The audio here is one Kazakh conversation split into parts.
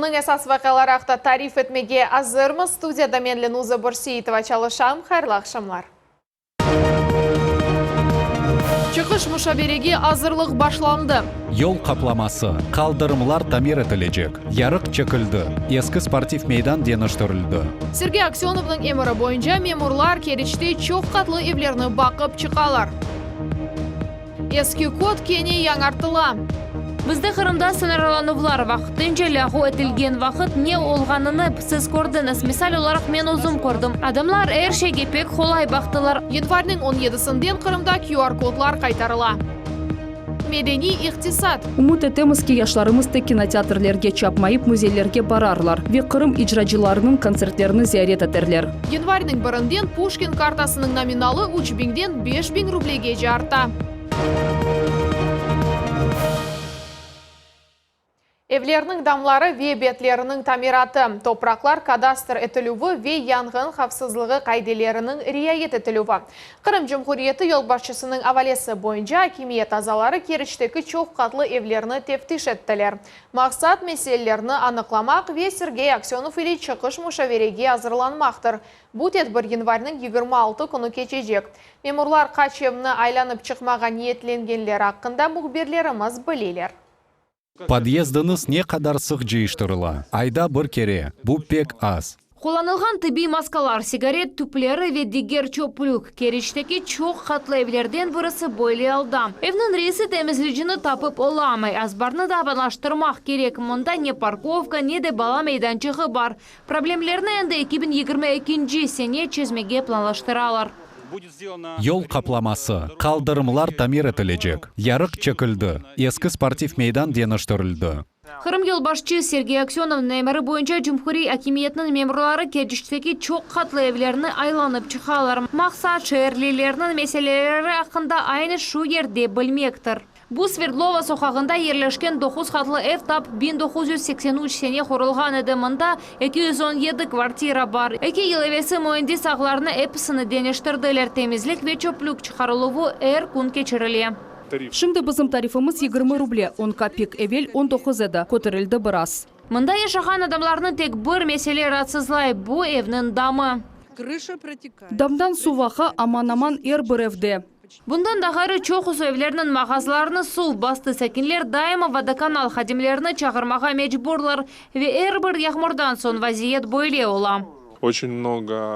Күннің esas vaqalar haqda tarif etmege hazırmız. Studiyada men Lenuza Bursiyetova çalışam. Hayırlı akşamlar. Çıkış müşavirege hazırlık başlandı. Yol kaplaması, kaldırımlar tamir edilecek. Yarık çekildi. Eski sportif meydan deniştirildi. Sergey Aksionov'un emiri boyunca memurlar Keriç'te çok katlı evlerini bakıp çıkalar. Eski kod kene yanartıla. Bizde Kırım'da sınırlanuvlar vaqtincha lahu etilgen vaqt ne olganını siz ko'rdingiz. Misal olarak men o'zim ko'rdim. Adamlar her şeyge pek kolay baktılar. Yanvarning 17'sinden Kırım'da QR kodlar kaytarıla. Medeni iktisat. Umut etemiz ki yaşlarımız da kinoteatrlarga çapmayıp müzelerge bararlar ve Kırım icracılarının konsertlerini ziyaret ederler. Yanvarning 1'inden Pushkin kartasının nominalı 3000'den 5000 rublege arttı. Evlerinin damları ve betlerinin tamiratı, topraklar kadastr etilüvü ve yangın hafsızlığı kaydelerinin riayet etilüvü. Kırım Cumhuriyeti yolbaşçısının avalesi boyunca hakimiyet azaları Keriç'teki çok katlı evlerini teftiş ettiler. Maksat meselelerini anıklamak ve Sergey Aksionov ile çıkış müşavirege hazırlanmaktır. Bu tedbir yanvarning 26 günü geçecek. Memurlar kaç evini aylanıp çıkmağa niyetlengenler hakkında muhbirlerimiz bilirler. Подъездiniz ne kadar sık jıyıştırıla. Ayda bir kere. Bu pek az. Kullanılgan tıbbi maskalar, sigaret tüpleri ve diğer çöplük Keriç'teki çok katlı evlerden birisi böyle aldı. Evinin reisi temizleyicini tapıp olamay. Azbarını da abanlaştırmak gerek. Munda ne parkovka ne de bala meydançığı var. Problemlerini endi 2022 sene çözmege planlaştıralar. Yol kaplaması, kaldırımlar tamir edilecek. Yarık çekildi. Eski sportif meydan deniştirildi. Kırım yolbaşçı Sergey Aksionov'un emiri boyunca Cumhuriyet hakimiyetinin memurları Keriç'teki çok katlı evlerini aylanıp çıkalar. Maksat şehirlilerinin meseleleri hakkında aynı şu yerde bilmektir. Bu Sverdlova sokağında yerleşken 9 katlı ev tap 1983 sene kurulgan ediminde 217 kvartira var. 2 yıl evvelsi mühendis ağlarını hepsini deniştirdiler. Temizlik ve çöplük çıkarılığı her gün geçiriliyor. Şimdi bizim tarifimiz 20 ruble, 10 kopek evvel 19 edi, ko'tarildi biraz. Mında yaşayan adamlarını tek bir mesele rahatsızlay, bu evinin damı. Damdan su vaha aman bir evde. Bundan daharı çok uz evlerinin mağazalarını su bastı. Sakinler daima vodokanal xadimlerini çağırmağa mecburlar ve her bir yağmurdan son vaziyet böyle ola.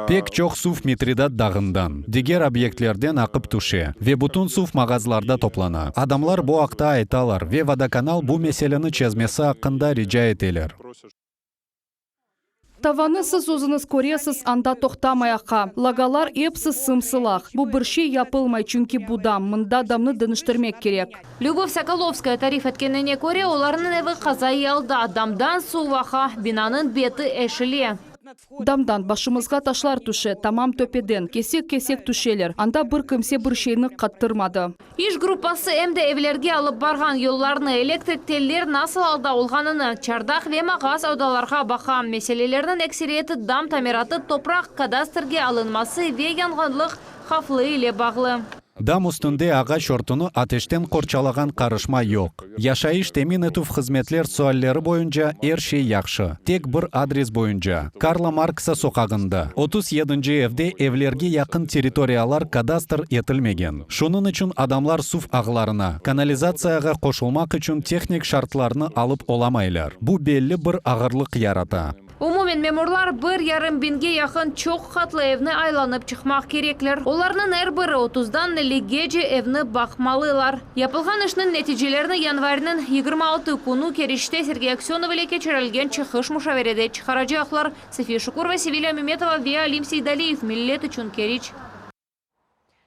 Pek çok suv metrida dağından, diğer obyektlerden akıp düşe ve bütün suv mağazalarda toplana. Adamlar bu haqda aytalar ve vodokanal bu meseleni çözmesi hakkında rica eteler. Tavanı siz o'ziniz ko'rasiz, anda to'xtamayaqqa. Lagalar hepsi sımsılaq. Bu bir şey yapılmay çünkü bu dam. Mında damni dinishtirmek gerek. Любовь Соколовская tarif etkenine göre onların evi kazayı aldı. Damdan su vaha, binanın beti eşili. Damdan başımızga taşlar düşe, tamam töpeden, kesek düşeler. Anda bir kimse bir şeyini kattırmadı. İş grupası hem de evlerge alıp bargan yollarını, elektrik telleri nasıl aldı olganını, çardak ve mağaz odalarga bakan meselelerinin ekseriyeti dam tamiratı, toprak kadastrge alınması ve yangınlık haflı ile bağlı. Dam üstünde ağaç örtünü ateşten korçalagan karışma yok. Yaşayış temin etuf hizmetler sualleri boyunca her şey yaxşı. Tek bir adres boyunca. Karla Marksa sokağında. 37. evde evlerge yakın teritoriyalar kadastr etilmegen. Şunun için adamlar suv ağlarına, kanalizatsiyaga koşulmak için teknik şartlarını alıp olamaylar. Bu belli bir ağırlık yarata. Umumen memurlar 1,5 binge yakın çok katlı evini aylanıp çıkmak gerekler. Onların her biri 30'dan 50 gece evini bakmalılar. Yapılgan işinin neticelerini yanvarının 26 günü Keriç'te Sergey Aksionov ile geçirilgen çıkış müşavirede çıkaracaklar. Safiye Şukur ve Sevilla Mehmetova ve Alim Seydaliyev, millet için Keriç.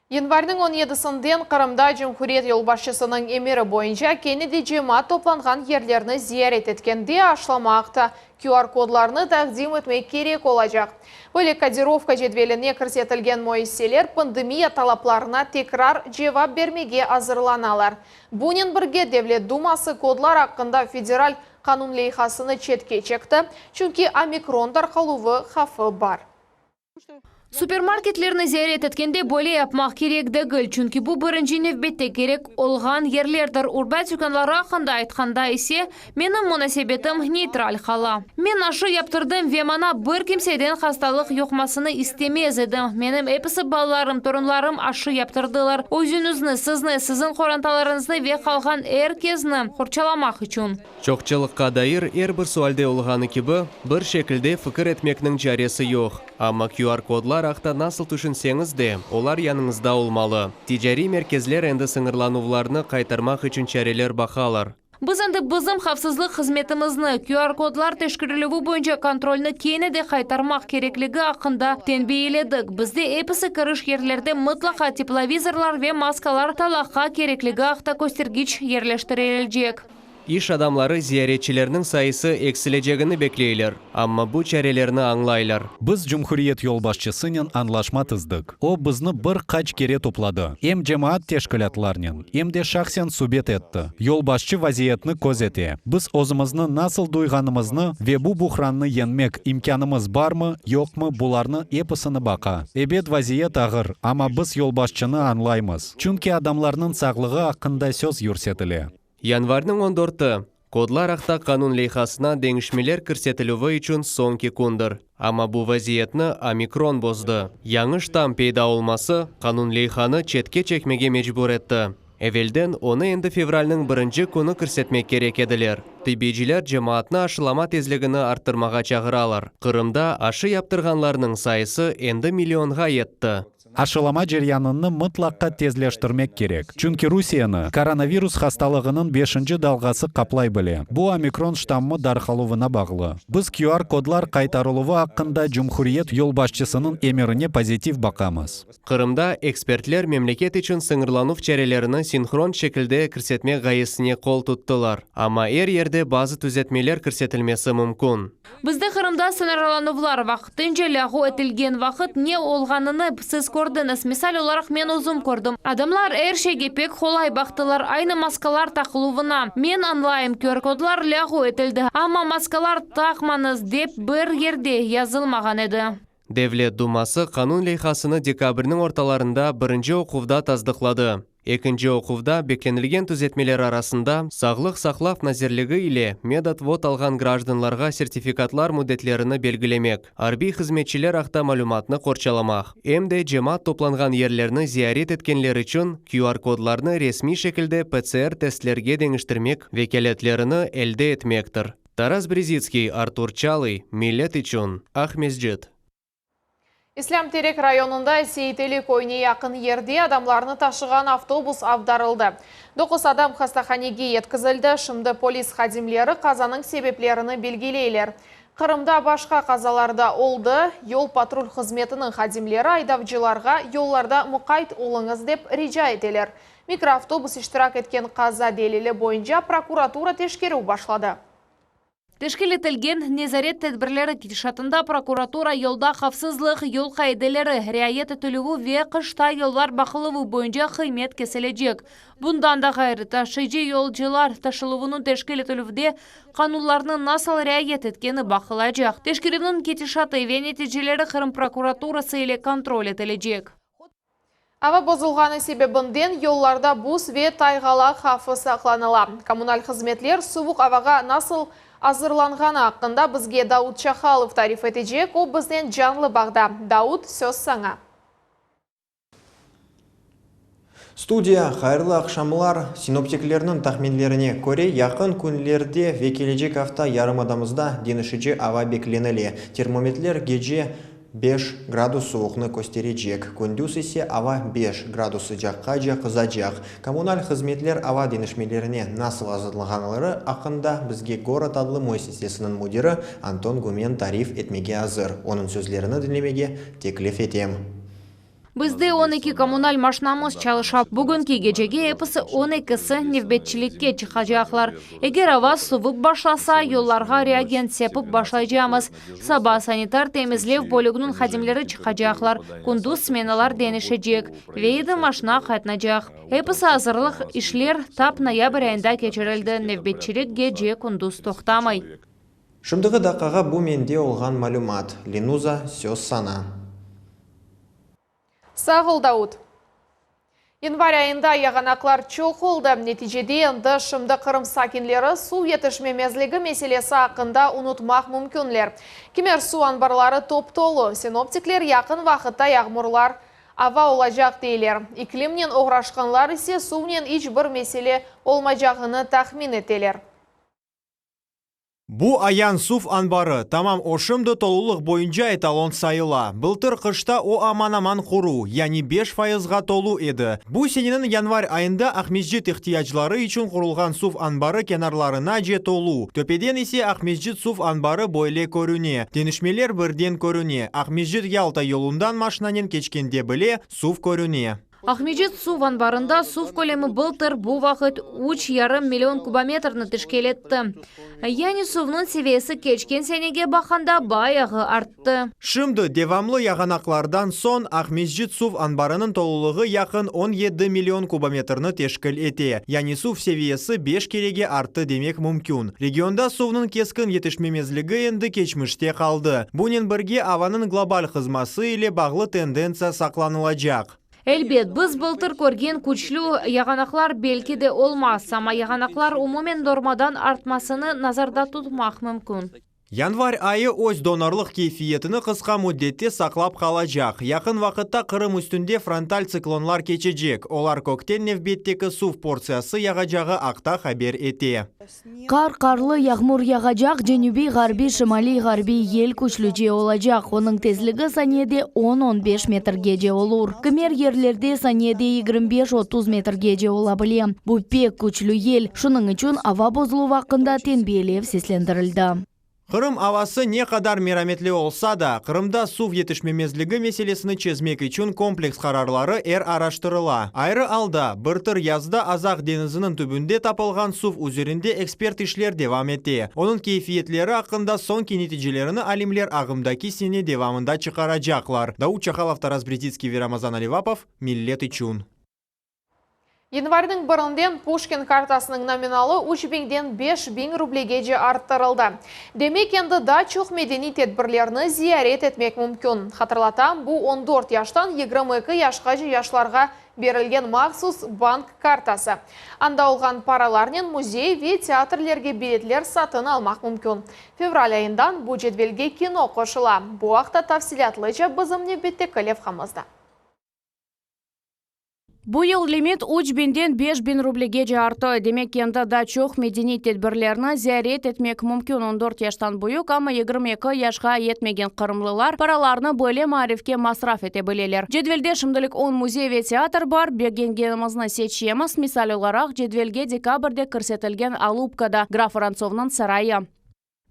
Yanvarning 17'sinden Kırım'da Cumhuriyet yolbaşçısının emiri boyunca Kennedy cemaat toplangan yerlerini ziyaret etkende aşlamakta. QR kodlarını takdim etmek gerek olacak. Böyle kodirovka cedveline kirsetilgen muesseler pandemiya talaplarına tekrar cevap vermege hazırlanalar. Bunun birge Devlet Dumасы kodlar hakkında federal kanun leyhasını chetke çekti. Çünkü omikron tarqaluvi xavfi var. Супермаркетлерni ziyaret etkende böyle yapmak керек değil. Çünkü bu birinci növbette gerek olgan yerlerdir. Urbat dükanları hakkında aytkanda ise menin munosabetim neytral hala. Men aşı yaptırdım ve bana bir kimseden hastalık yokmasını istemez edim. Menim hepsi ballarım, torunlarım aşı yaptırdılar. Özünüzni, sizni, sizin korantalarınızı ve kalgan herkesni kurçalamak için. Çoğçılıkka dair her bir sualde olğanı gibi bir şekilde fikir etmekning jaresi yok. Ama QR kodlar haqda nasıl düşünseniz de olar yanınızda olmalı. Ticari merkezler endi sınırlanuvlarını kaytarmak için çareler bakalar. Biz endi bizim xavfsizlik hizmetimizni QR kodlar teşkirilevi boyunca kontrolni kenede kaytarmak gerekligi hakkında tenbihledik. Bizde hepsi kiriş yerlerde mutlaka teplovizorlar ve maskalar talaqqa gerekligi haqda göstergiç yerleştirilecek. İş adamları ziyaretçilerinin sayısı eksileceğini bekleyler. Ama bu çarelerini anlaylar. Biz Cumhuriyet yolbaşçısının anlaşma tızdık. O bizni bir kaç kere topladı. Hem cemaat teşkilatlarının hem de şahsen subet etti. Yolbaşçı vaziyetini közete. Biz özümüzni nasıl duyganımızını ve bu buhranını yenmek imkanımız var mı, yok mu bularını hepsini baka. Evet vaziyet ağır ama biz yolbaşçını anlayımız. Çünkü adamlarının sağlığı hakkında söz yürsetili. Yanvarning 14-i kodlar haqda qonun loyihasina dengishmeler kirsetilivi uchun so'nggi kundir. Ama bu vaziyetni Omikron bozdi. Yangi shtamm paydo olmasi qonun loyihani chetga chekmege mejbur etdi. Evvelden onu endi fevralning 1-chi kuni kirsetmek kerak edilar. Tibbiyciler cemaatni aşılama tezligini arttırmaga çağıralar. Qırımda aşı yaptırganlarning sayısı endi millionga yetdi. Aşılama jaryanını mutlaka tezleştirmek gerek. Çünkü Rusya'nı koronavirus hastalığının 5. dalgası kaplay bile. Bu Omikron ştammı darhaluvuna bağlı. Biz QR kodlar kaytarılığı hakkında Cumhuriyet yolbaşçısının emirine pozitif bakamız. Qırımda ekspertler memleket için sınırlanuf çarelerini sinxron şekilde kirsetme gayesine kol tuttular. Ama her yerde bazı düzeltmeler kirsetilmesi mümkün. Bizde Kırım'da sınırlanuvlar vaqtincha lag'u etilgan vaqt ne olganını siz ko'rdingiz. Misal olarak men o'zim ko'rdim. Adamlar her şeyge pek kolay baktılar. Aynı maskalar taqıluvuna. Men anlayım QR kodlar lag'u etildi. Ama maskalar taqmanız deb bir yerde yazılmagan edi. Devlet Dumасы qonun loyihasini dekabrning ortalarında 1-chi o'quvda tasdiqladi. 2-chi o'quvda beklenilgen düzeltmeler arasında Sağlık Saqlav Nazirligi ile medatvot algan grajdanlarga sertifikatlar muddatlarini belgilemek, harbiy xizmetçiler haqda malumatni qorchalamak, hem de cemaat toplangan yerlerini ziyaret etkenler için QR kodlarni resmi şekilde PCR testlerge dengishtirmek vekalatlarini elde etmektir. Taras Brezitskiy, Artur Çalıy, Millet için Ahmezjet. İslam Terek rayonunda Seyiteli koyuna yakın yerde adamlarını taşıgan avtobus avdarıldı. 9 adam hastahanege yetkizildi. Şimdi polis xadimleri kazanın sebeplerini belgileyler. Kırımda başka kazalarda oldu. Yol patrul hizmetinin xadimleri aydavcılarga yollarda muqayt olыңыз deb rica eteler. Mikroavtobus iştirak etken kaza delili boyunca prokuratura teşkeriu başladı. Teşkil etilgen nezaret tedbirleri gidişatında prokuratura yolda xavfsızlık yol kaideleri riayet etilivi ve kışta yollar bakılıvi boyunca kıymet kesilecek. Bundan da gayrı taşıyıcı yolcular taşılığının teşkil etilivde kanunlarını nasıl riayet etkeni bakılacak. Teşkilinin gidişatı ve neticeleri Kırım prokuraturası ile kontrol edilecek. Ava bozulğanı sebebinden yollarda buz ve tayğala xavfı saqlanıla. Kommunal hizmetler sovuq avaga nasıl hazırlanğanı hakkında bizge Davut Çaxalov tarif edecek. O bizden canlı bağda. Davut, söz sana. Студия хайырлы ақшамылар синоптиктерінің тахминлеріне көре яқын күнлерде ве келечек hafta ярымадамызда денішіде ава бекленілі. Термометрлер геже 5 градус суықны көстережек. Күндіз есе ава 5 градусы жаққа қызажақ. Коммуналь қызметлер ава денішмелеріне насыл азырлығанылары ақында бізге город адлы муэссесесінің мудирі Антон Гумен тариф етмеге азыр. Оның сөзлеріні dinlemege teklif etем. Bizde 12 kommunal maşinamız çalışap. Bugünkü gecege hepsi 12'si nevbetçilikке çıkacaklar. Eğer hava soğuk başlasa yollarga reagent sepip başlayacağımız. Sabah sanitar temizlev bölüğünün xadimleri çıkacaklar. Kunduz smenalar denişecek. Ve 7 maşina katnacak. Hepsi hazırlık işler tap noyabr ayında geçirildi. Nevbetçilik gece kunduz toxtamay. Шымдығы дақаға bu mende olğan malumat. Linuza söz sana. Сағыл Дауд. Январь айында яғанақлар чоқылды. Нәтижеде енді шымды Қырым сакинлері су етішмемезлігі меселесі ақында ұнытмақ мүмкінлер. Кемер су анбарлары топ толы. Синоптиклер яқын вақытта яғмұрлар ава олажақ дейлер. Иклимнен оғрашқанлар есе сумен іч бір меселе олмажағыны тахмин етелер. Бу аян суф анбары тамам ошымды толулық бойынша эталон сайыла. Былтыр қышта о аман-аман құру, яни 5%-ға толу еді. Бу сененің январь айында Ахмеджит ихтияжлары үшін құрылған суф анбары кенарларына же толу. Төпеден есе Ахмеджит суф анбары бойле көріне. Денішмелер бірден көріне. Ахмеджит Ялта yolundan машинанен кечкенде біле суф көріне. Ахмеджит су анбарында сув көлемі былтыр бұл вақыт 3,5 миллион кубометрны тішкелетті. Яни сувның севесі кечкен сенеге бақанда баяғы артты. Шымды девамлы яғанақлардан сон Ахмеджит сув анбарының толулығы яқын 17 миллион кубометрны тешкіл ете. Яни сув севесі 5 кереге артты демек мүмкін. Регионда сувның кескін етішмемезлігі енді кечміште қалды. Бұнен бірге аваның глобаль қызмасы или бағлы тенденция сақланылажақ. Әлбет, біз былтыр көрген күчлі яғанақлар белки де олмас, ама яғанақлар умумен нормадан артмасыны назарда тұтмақ мүмкін. Январь айы өз донорлық кейфиетіні қысқа мүддетте сақлап қалажақ. Яқын вақытта Қырым үстінде фронталь циклонлар кечежек. Олар көктен невбеттегі сув порциясы яғажағы ақта хабер ете. Қарлы яғмур яғажақ женюби ғарби шымали ғарби ел күчліже олажақ. Оның тезлігі санеде 10-15 метрге же олур. Кімер ерлерде санеде 25-30 метрге же олабылем. Бұл пек күчлі ел. Шының үшін ава бозылу вақында тенбелев сеслендірілді. Қырым авасы не қадар мераметлі олса да, Қырымда сув етішмемезлігі меселесіні чезмек үшін комплекс қарарлары араштырыла. Айры алда, біртір язда Азақ денізінің түбінде тапылған сув үзерінде эксперт ішлер девам ете. Оның кейфиетлері ақында сон нәтижелеріні алимлер ағымдаки сене девамында чықарачақлар. Дауд Чахалов, Тарас Бредицкий, Рамазан Аливапов, Миллет Ичун. Январьдың бірінден Пушкин картасының номиналы 3.000-ден 5.000 рублеге же арттырылды. Демек енді дачуқ медени тедбірлеріні зиярет етмек мүмкін. Хатырлатам, бұл 14 яштан 22 яшқа же яшларға берілген мақсус банк картасы. Анда олған параларнен музей ве театрлерге билетлер сатын алмақ мүмкін. Февраль айындан бұл жетвелге кино қошыла. Бұл ақта тавсилатлыча бізімне бетте көлев қамызда. Бұл лимит 3.000-ден 5.000 рублеге же арты. Демек енді дачуқ медени тедбірлеріні зиярет етмек мүмкін 14 яштан бұйық, ама 22 яшға етмеген қырымлылар параларны бөле марифке масраф ете білелер. Жедвелде шымдылық 10 музей ве театр бар, бергенгенімізні сечеміз, мисал оларақ жедвелге декабрде көрсетілген Алупкада граф Воронцовның сарайы.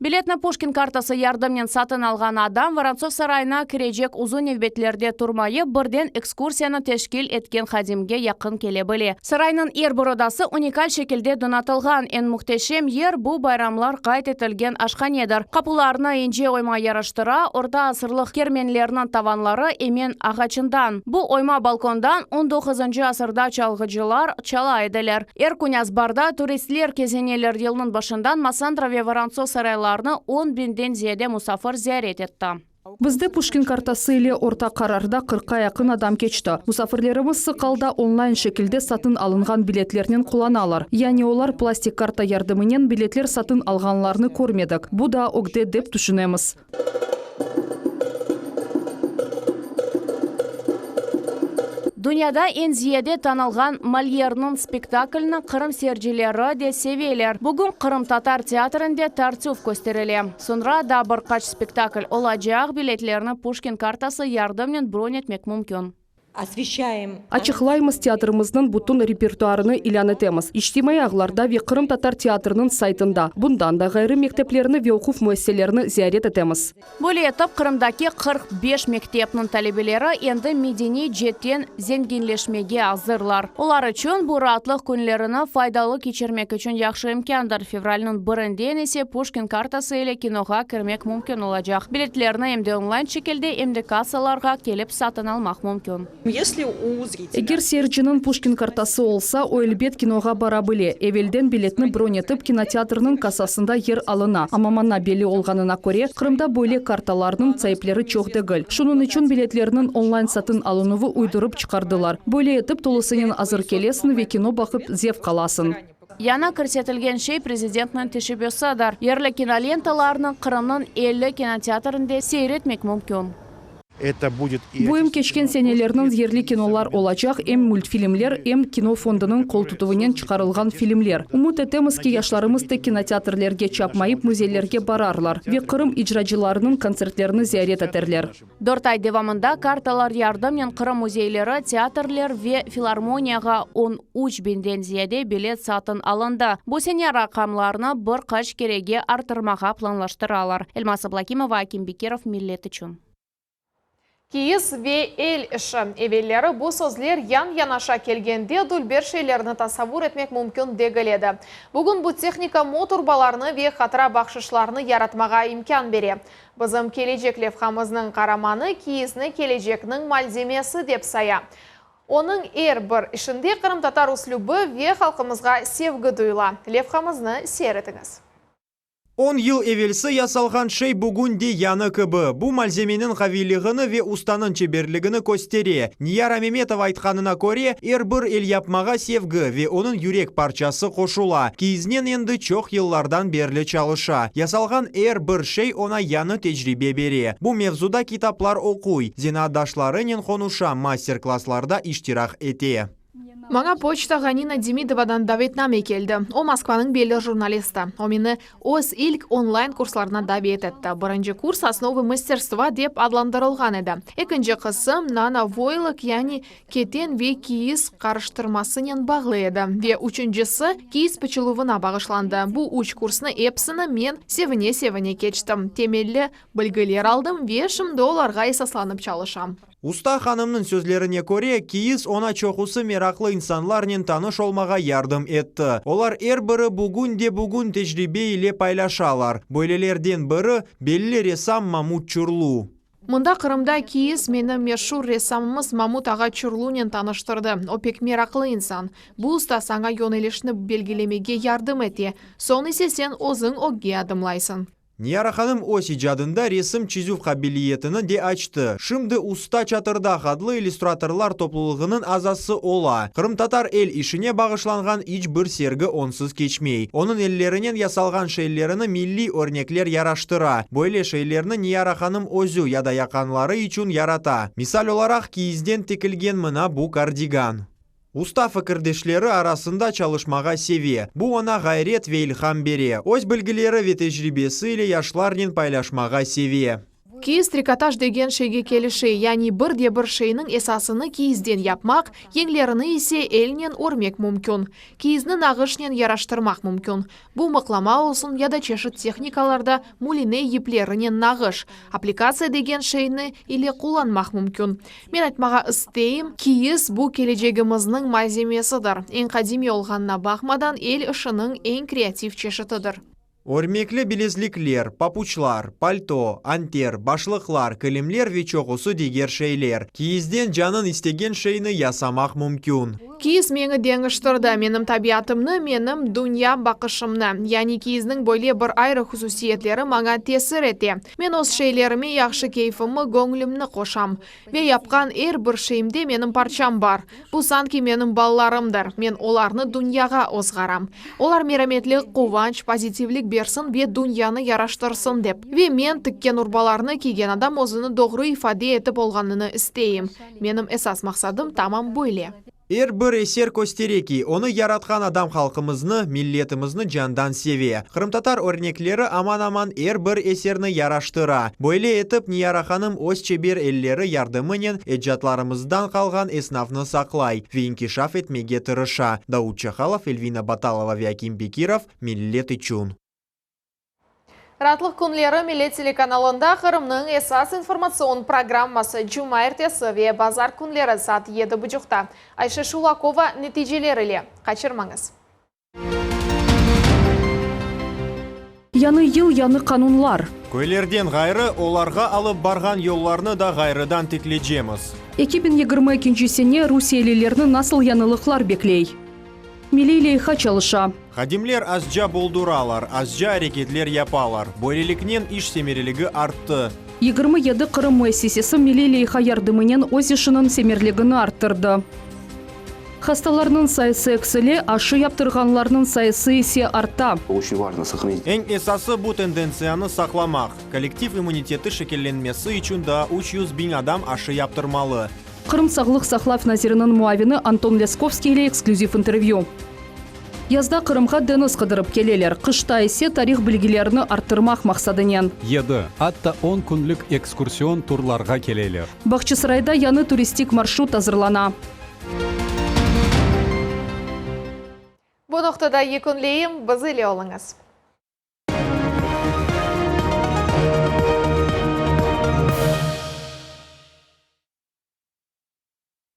Билетні Пушкин картасы ярдымнен сатын алған адам Воронцов сарайына кірежек ұзын евбетлерде тұрмайы бірден экскурсияны тешкил еткен хадимге яқын келе біле. Сарайның ер бұродасы уникаль шекілде донатылған. Ен мұқтешем ер бұл байрамлар қайт етілген ашқан едір. Қапуларына енже ойма ярыштыра, орта асырлық керменлерінің таванлары емен ағачындан. Бұл ойма балкондан 19-й асырда чалғыжылар чала еделер. Ер күняз барда туристлер кезенелер елінің башындан Масандрове Воронцов сарайлар 10.000-ден зияде мұсафыр зиярет етті. Бізді Пушкин картасы ile орта қарарда 40-қа яқын адам кечті. Мұсафірлеріміз сықалда онлайн шекілде сатын алынған билетлерінен құланалар. Яни олар пластик карта ярдымынен билетлер сатын алғанларны көрмедік. Бұ да огде деп түшінеміз. Дүнияда ең зияде танылған Мольерның спектакліні Қырым серджелері де севелер. Бүгін Қырым татар театрында тартюф көстеріле. Сонра да бірқач спектакль олажақ билетлеріні Пушкин картасы ярдымнен бронь етмек мүмкін. Ачықлаймыз театрымыздың бұтын репертуарыны илан етеміз. Иштимай ағларда ве Қырым татар театрының сайтында. Бұндан да ғайры мектеплеріні ве оқуф мөселеріні зиярет етеміз. Бөлі етіп Қырымдаки 45 мектепнің талебелері енді медени жеттен зенгенлешмеге азырлар. Олар үшін бұл ратлық күнлеріні файдалы кечермек үшін яқшы имкандар. Февральның бірінден есе Пушкин картасы ile киноға кірмек мүмкін олажақ. Билетлеріні емде онлайн шекелде емде кассаларға келіп сатын алмақ мүмкін. Если у зрителя... Эгер серчинын Пушкин картасы олса, ойлбет киноға бара біле. Эвелден билетні бронь етіп кинотеатрның кассасында ер алына. Амамана белі олғанына көре, Қырымда бөле карталарының цайплері чоқ дегіл. Шунun үшін билетлерінің онлайн сатын алынуы уйдырып чықардылар. Бөле етіп толысының азыр келесін ве кино бақып зев қаласын. Яна көрсетілген шей президентнің тешебесідар. Ерлі киноленталарының Қырымның 50 кинотеатрында сейретмек мүмкін. Буем кечкен сенелерінің ерлі кинолар олачақ, эм мультфильмлер, эм кино фондының қолтутуынен чықарылған фильмлер. Умут этемізке яшларымызды кинотеатрлерге чапмайып музейлерге барарлар. Ве Қырым ижрачыларының концерттеріні зиярет етерлер. 4 ай девамында карталар ярдымнен Қырым музейлері, театрлер ве филармонияға 13 бинден зияде билет сатын алынды. Бұл сене рақамларына бір қаш кереге артырмаға планлаштыралар. Эльмас Аблакимова, Аким Бекиров, Миллет үшін. Киіз ве ел іші евелері бұл сөзлер ян-янаша келгенде дүлбер шейлеріні тасавур етмек мүмкін дегіледі. Бүгін бұл техника мотурбаларыны ве қатыра бақшышларыны яратмаға имкан бере. Бізім кележек левхамызның қараманы киізні кележекнің мальземесі деп сая. Оның бір ішінде Қырым татар услубы ве халқымызға севгі дұйла. Левхамызны серетіңіз. 10 ел евелсі ясалған шей бүгінде яны кібі. Бұ мальземенің қавилығыны ве устанын чеберлігіні көстере. Нияр Аметов айтқанына көре, бір ел япмаға севгі ве оның юрек парчасы қошула. Кейізнен енді чоқ еллардан берлі чалыша. Ясалған бір шей она яны тежрибе бере. Бұ мевзуда китаплар оқуй. Зенадашларынен қонуша мастер-классларда иштирах ете. Маңа почта Ганина Демидовадан даветнаме келді. О Москваның белі журналисті. О мені өз илк онлайн курсларына давет етті. Бірінші курс основы мастерства деп адландырылған еді. Екінші қысым нана войлық, яни кетен ве киіз қарыштырмасынен бағлы еді. Ве үшіншісі киіз пічілуына бағышланды. Бұл үш курсыны епсіні мен севіне кечтім. Темелі білгілер алдым, ве шымды оларға есасланып чалышам. Уста ханымның сөзлеріне көре, киіз она чоқусы мерақлы инсанларнен таныш олмаға ярдым етті. Олар бірі бүгін тежрибе иле пайлашалар. Бөйлелерден бірі белі ресам Мамут Чурлу. Мұнда Қырымда киіз мені мешур ресамымыз Мамут аға Чурлунен таныштырды. О пек мерақлы инсан. Бұл ұста саңа йонелешіні белгілемеге ярдым ете. Соны сен озың оге адымлайсын. Нияра ханым оси жадында ресім чизу қабилиетіні де açты. Шымды уста чатырда қадлы иллюстраторлар топлылығының азасы ола. Қырым татар ел ішіне бағышланған бір сергі онсыз кечмей. Оның еллерінен ясалған шейлеріні милли өрнеклер яраштыра. Бойле шейлеріні Нияра ханым өзі яда яқанлары үшін ярата. Мисал оларақ киізден текілген мына бұ кардиган. Уста фікірдешлері арасында чалышмаға севе. Бұ она ғайрет ве илхам бере. Өз білгілері ве тежрибесі иле яшларнен пайлашмаға севе. Киіз трикотаж деген шейге келіші, яни бір шейнің есасыны киізден япмақ, еңлеріні есе елінен өрмек мүмкін. Киізні нағышнен яраштырмақ мүмкін. Бұл мұқлама олсын яда чешіт техникаларда мулине еплерінен нағыш. Аппликация деген шейні или құланмақ мүмкін. Мен айтмаға істейім, киіз бұл кележегіміздің мальземесідір. Ең қадими олғанына бақмадан ел ішінің ең креатив чешітідір. Өрмеклі білезліклер, папучлар, пальто, антер, башлықлар, кілемлер вечоғысы дегер шейлер. Киізден жанын істеген шейні ясамақ мүмкін. Киіз мені деңіштірді менім табиатымны, менім дүния бақышымны. Яни киіздің бойле бір айры құсусиетлері маңа тесір ете. Мен os шейлеріме яқшы кейфімі, көңілімні қошам. Ве япқан бір шейімде менім парчам бар. Бұл санки менім балларымдыр. Мен оларны дүнияға озғарам. Олар мераметлік, қуанч, позитивлік берсін ве дүнияны яраштырсын деп. Ве мен тіккен урбаларны киген адам өзіні доғры ифаде етіп олғаныны істейім. Менім esas мақсадым тамам бойле. Бір есер көстереки, оны яратқан адам халқымызны, миллетімізні жандан севе. Қырымтатар өрнеклері аман-аман бір есерні яраштыра. Бойле етіп Нияра ханым өз чебер еллері ярдымынен эджатларымыздан қалған эснафны сақлай. Вейінкишаф етмеге тырыша. Дауд Чахалов, Эльвина Баталова, Аким Бекиров, Миллет Ичун. Ратлық күнлері Миллет телеканалында Қырымның esas информацион программасы Жума ертесі ве базар күнлері саат 7 бұжықта. Айша Шулакова нәтижелеріле. Қачырмаңыз. Яны ел, яны канунлар. Көйлерден ғайры оларға алып барған yollarını да ғайрыдан текледжеміз. 2022 сене Русиялилерні насыл янылықлар беклей. Милейлейха çalışа. Хадимлер азжа болдуралар, азжа әрекетлер япалар. Бойлелікнен іш семерелігі артты. 27 Қырым муэссисесі Милейлейха ярдымынен өзішінің семерлігіні арттырды. Хасталарының сайысы әксіле, ашы яптырғанларының сайысы есе арта. Ең esası bu тенденцияны сақламақ. Коллектив иммунитеті шекелленмесі үшін да 300 bin адам ашы яптырмалы. Қырым сағлық сақлав назирінің муавины Антон Лесковский еле эксклюзив интервью. Язда Қырымға дәніз қыдырып келелер. Қышта есе тарих білгілеріні арттырмақ мақсадынен. Еді, атта 10 күнлік экскурсион турларға келелер. Бақчысырайда яны туристик маршрут азырлана. Бұл нұқтада екінлейім, бізілі олыңыз.